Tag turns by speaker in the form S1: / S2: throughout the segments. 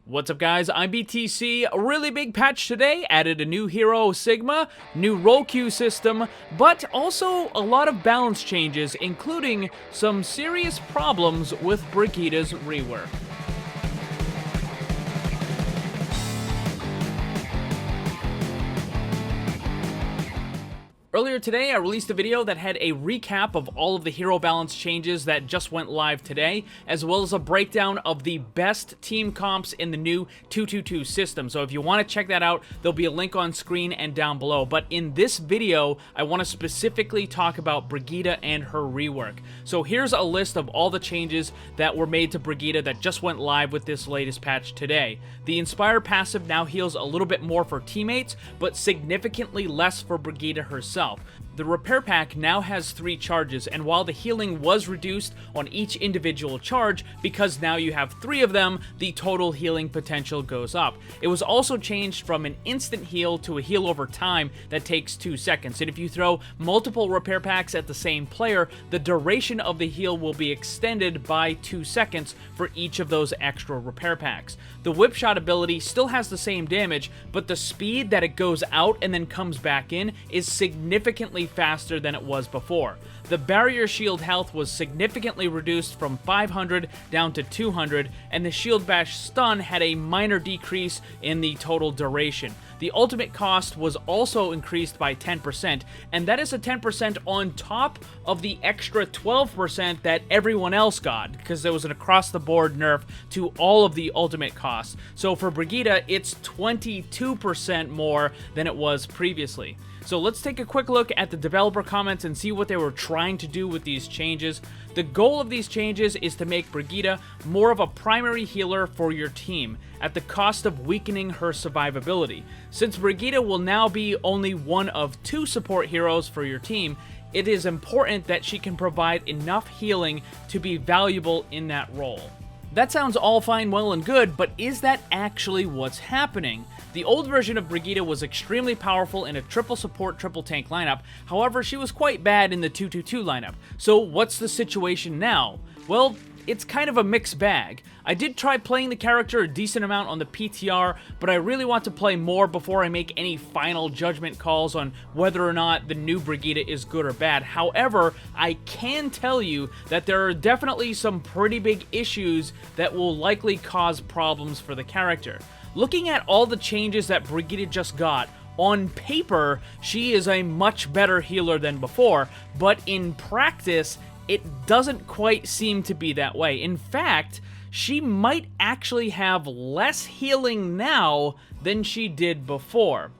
S1: What's up guys, I'm BTC. A really big patch today, added a new hero Sigma, new role queue system, but also a lot of balance changes, including some serious problems with Brigitte's rework. Earlier today, I released a video that had a recap of all of the hero balance changes that just went live today, as well as a breakdown of the best team comps in the new 222 system. So if you want to check that out, there'll be a link on screen and down below. But in this video, I want to specifically talk about Brigitte and her rework. So here's a list of all the changes that were made to Brigitte that just went live with this latest patch today. The Inspire passive now heals a little bit more for teammates, but significantly less for Brigitte herself. The repair pack now has 3 charges, and while the healing was reduced on each individual charge, because now you have 3 of them, the total healing potential goes up. It was also changed from an instant heal to a heal over time that takes 2 seconds, and if you throw multiple repair packs at the same player, the duration of the heal will be extended by 2 seconds for each of those extra repair packs. The whip shot ability still has the same damage, but the speed that it goes out and then comes back in is significantly faster than it was before. The barrier shield health was significantly reduced from 500 down to 200, and the shield bash stun had a minor decrease in the total duration. The ultimate cost was also increased by 10%, and that is a 10% on top of the extra 12% that everyone else got, because there was an across-the-board nerf to all of the ultimate costs. So for Brigitte, it's 22% more than it was previously. So let's take a quick look at the developer comments and see what they were trying to do with these changes. The goal of these changes is to make Brigitte more of a primary healer for your team, at the cost of weakening her survivability. Since Brigitte will now be only one of 2 support heroes for your team, it is important that she can provide enough healing to be valuable in that role. That sounds all fine, well, and good, but is that actually what's happening? The old version of Brigitte was extremely powerful in a triple support, triple tank lineup. However, she was quite bad in the 222 lineup. So what's the situation now? Well, it's kind of a mixed bag. I did try playing the character a decent amount on the PTR, but I really want to play more before I make any final judgment calls on whether or not the new Brigitte is good or bad. However, I can tell you that there are definitely some pretty big issues that will likely cause problems for the character. Looking at all the changes that Brigitte just got, on paper, she is a much better healer than before, but in practice, it doesn't quite seem to be that way. In fact, she might actually have less healing now than she did before.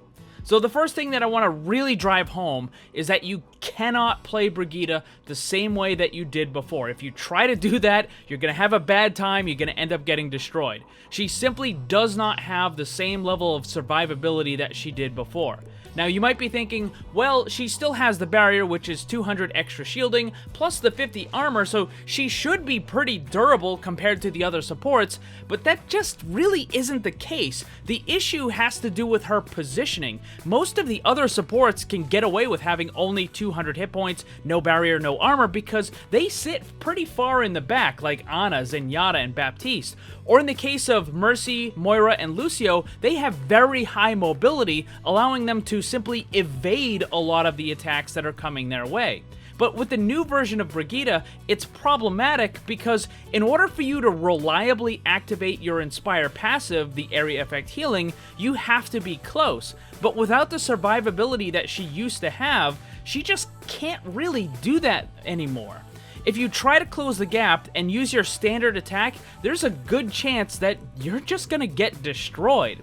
S1: So the first thing that I want to really drive home is that you cannot play Brigitte the same way that you did before. If you try to do that, you're going to have a bad time, you're going to end up getting destroyed. She simply does not have the same level of survivability that she did before. Now you might be thinking, well, she still has the barrier, which is 200 extra shielding, plus the 50 armor, so she should be pretty durable compared to the other supports, but that just really isn't the case. The issue has to do with her positioning. Most of the other supports can get away with having only 200 hit points, no barrier, no armor, because they sit pretty far in the back, like Ana, Zenyatta, and Baptiste. Or in the case of Mercy, Moira, and Lucio, they have very high mobility, allowing them to simply evade a lot of the attacks that are coming their way. But with the new version of Brigitte, it's problematic because in order for you to reliably activate your Inspire passive, the area effect healing, you have to be close. But without the survivability that she used to have, she just can't really do that anymore. If you try to close the gap and use your standard attack, there's a good chance that you're just gonna get destroyed.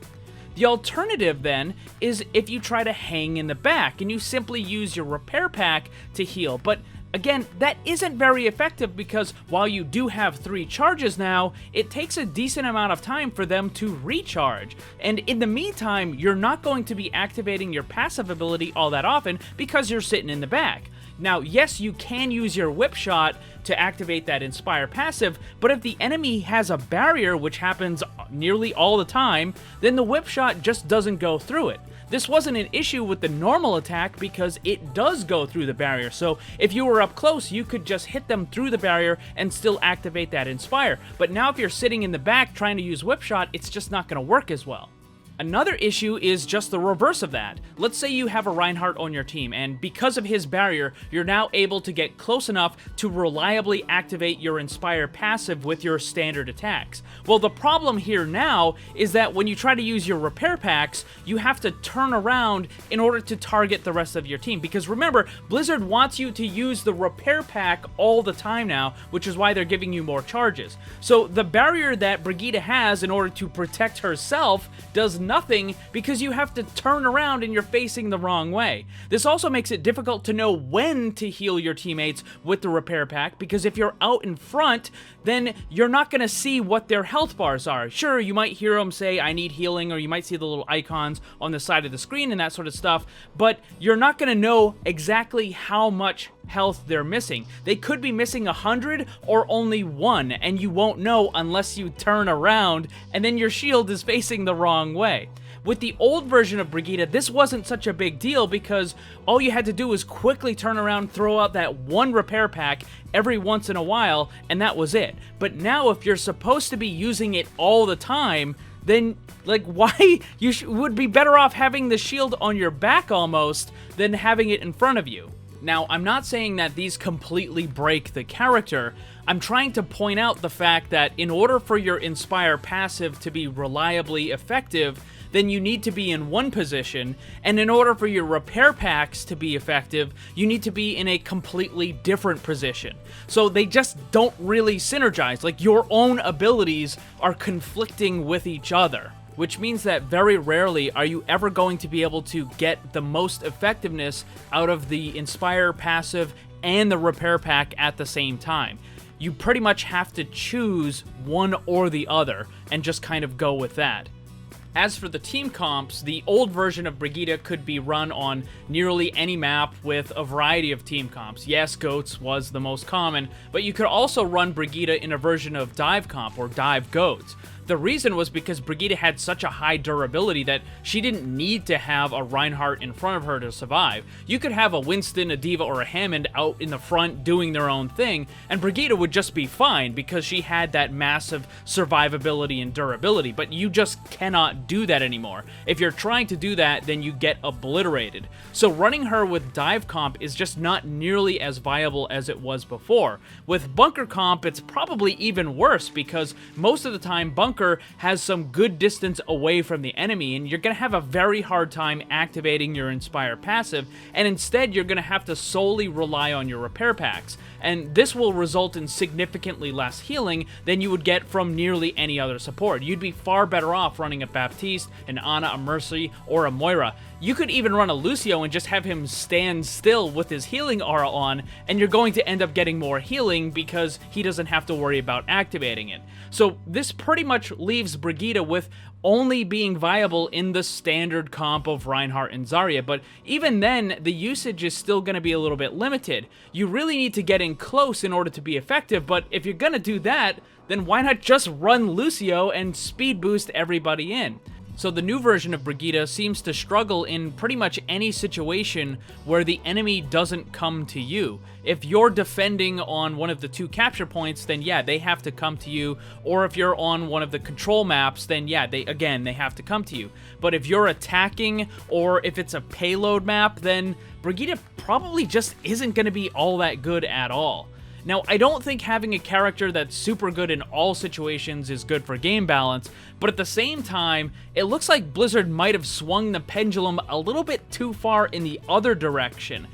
S1: The alternative then is if you try to hang in the back and you simply use your repair pack to heal, but again, that isn't very effective because while you do have 3 charges now, it takes a decent amount of time for them to recharge. And in the meantime, you're not going to be activating your passive ability all that often because you're sitting in the back. Now, yes, you can use your whip shot to activate that Inspire passive, but if the enemy has a barrier, which happens nearly all the time, then the whip shot just doesn't go through it. This wasn't an issue with the normal attack because it does go through the barrier, so if you were up close, you could just hit them through the barrier and still activate that Inspire. But now if you're sitting in the back trying to use Whip Shot, it's just not going to work as well. Another issue is just the reverse of that. Let's say you have a Reinhardt on your team, and because of his barrier, you're now able to get close enough to reliably activate your Inspire passive with your standard attacks. Well, the problem here now is that when you try to use your repair packs, you have to turn around in order to target the rest of your team. Because remember, Blizzard wants you to use the repair pack all the time now, which is why they're giving you more charges. So the barrier that Brigitte has in order to protect herself does nothing because you have to turn around and you're facing the wrong way. This also makes it difficult to know when to heal your teammates with the repair pack, because if you're out in front, then you're not going to see what their health bars are. Sure, you might hear them say, I need healing, or you might see the little icons on the side of the screen and that sort of stuff, but you're not going to know exactly how much health they're missing. They could be missing 100 or only 1, and you won't know unless you turn around and then your shield is facing the wrong way. With the old version of Brigitte, this wasn't such a big deal because all you had to do was quickly turn around, throw out that one repair pack every once in a while, and that was it. But now if you're supposed to be using it all the time, then, like, why? You would be better off having the shield on your back almost than having it in front of you. Now, I'm not saying that these completely break the character. I'm trying to point out the fact that in order for your Inspire passive to be reliably effective, then you need to be in one position, and in order for your repair packs to be effective, you need to be in a completely different position. So they just don't really synergize. Like, your own abilities are conflicting with each other, which means that very rarely are you ever going to be able to get the most effectiveness out of the Inspire passive and the repair pack at the same time. You pretty much have to choose one or the other and just kind of go with that. As for the team comps, the old version of Brigitte could be run on nearly any map with a variety of team comps. Yes, Goats was the most common, but you could also run Brigitte in a version of Dive comp or Dive Goats. The reason was because Brigitte had such a high durability that she didn't need to have a Reinhardt in front of her to survive. You could have a Winston, a Diva, or a Hammond out in the front doing their own thing, and Brigitte would just be fine because she had that massive survivability and durability, but you just cannot do that anymore. If you're trying to do that, then you get obliterated. So running her with Dive comp is just not nearly as viable as it was before. With Bunker comp, it's probably even worse because most of the time Bunker has some good distance away from the enemy, and you're going to have a very hard time activating your Inspire passive, and instead you're going to have to solely rely on your repair packs. And this will result in significantly less healing than you would get from nearly any other support. You'd be far better off running a Baptiste, an Ana, a Mercy, or a Moira. You could even run a Lucio and just have him stand still with his healing aura on, and you're going to end up getting more healing because he doesn't have to worry about activating it. So this pretty much leaves Brigitte with only being viable in the standard comp of Reinhardt and Zarya, but even then, the usage is still going to be a little bit limited. You really need to get in close in order to be effective, but if you're going to do that, then why not just run Lucio and speed boost everybody in? So the new version of Brigitte seems to struggle in pretty much any situation where the enemy doesn't come to you. If you're defending on one of the 2 capture points, then yeah, they have to come to you. Or if you're on one of the control maps, then yeah, they have to come to you. But if you're attacking, or if it's a payload map, then Brigitte probably just isn't going to be all that good at all. Now, I don't think having a character that's super good in all situations is good for game balance, but at the same time, it looks like Blizzard might have swung the pendulum a little bit too far in the other direction.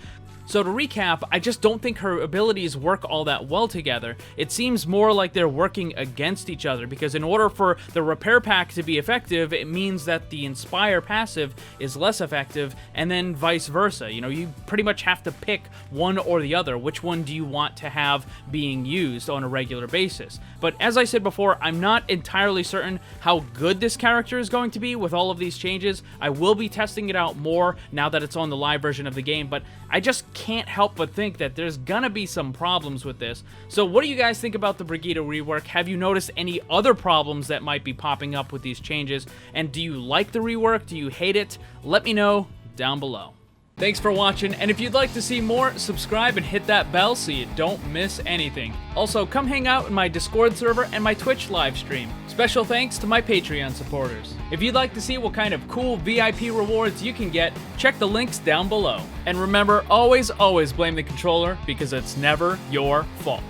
S1: So to recap, I just don't think her abilities work all that well together. It seems more like they're working against each other, because in order for the repair pack to be effective, it means that the Inspire passive is less effective, and then vice versa. You know, you pretty much have to pick one or the other. Which one do you want to have being used on a regular basis? But as I said before, I'm not entirely certain how good this character is going to be with all of these changes. I will be testing it out more now that it's on the live version of the game, but I just can't help but think that there's gonna be some problems with this. So what do you guys think about the Brigitte rework? Have you noticed any other problems that might be popping up with these changes? And do you like the rework? Do you hate it? Let me know down below. Thanks for watching, and if you'd like to see more, subscribe and hit that bell so you don't miss anything. Also, come hang out in my Discord server and my Twitch live stream. Special thanks to my Patreon supporters. If you'd like to see what kind of cool VIP rewards you can get, check the links down below. And remember, always blame the controller, because it's never your fault.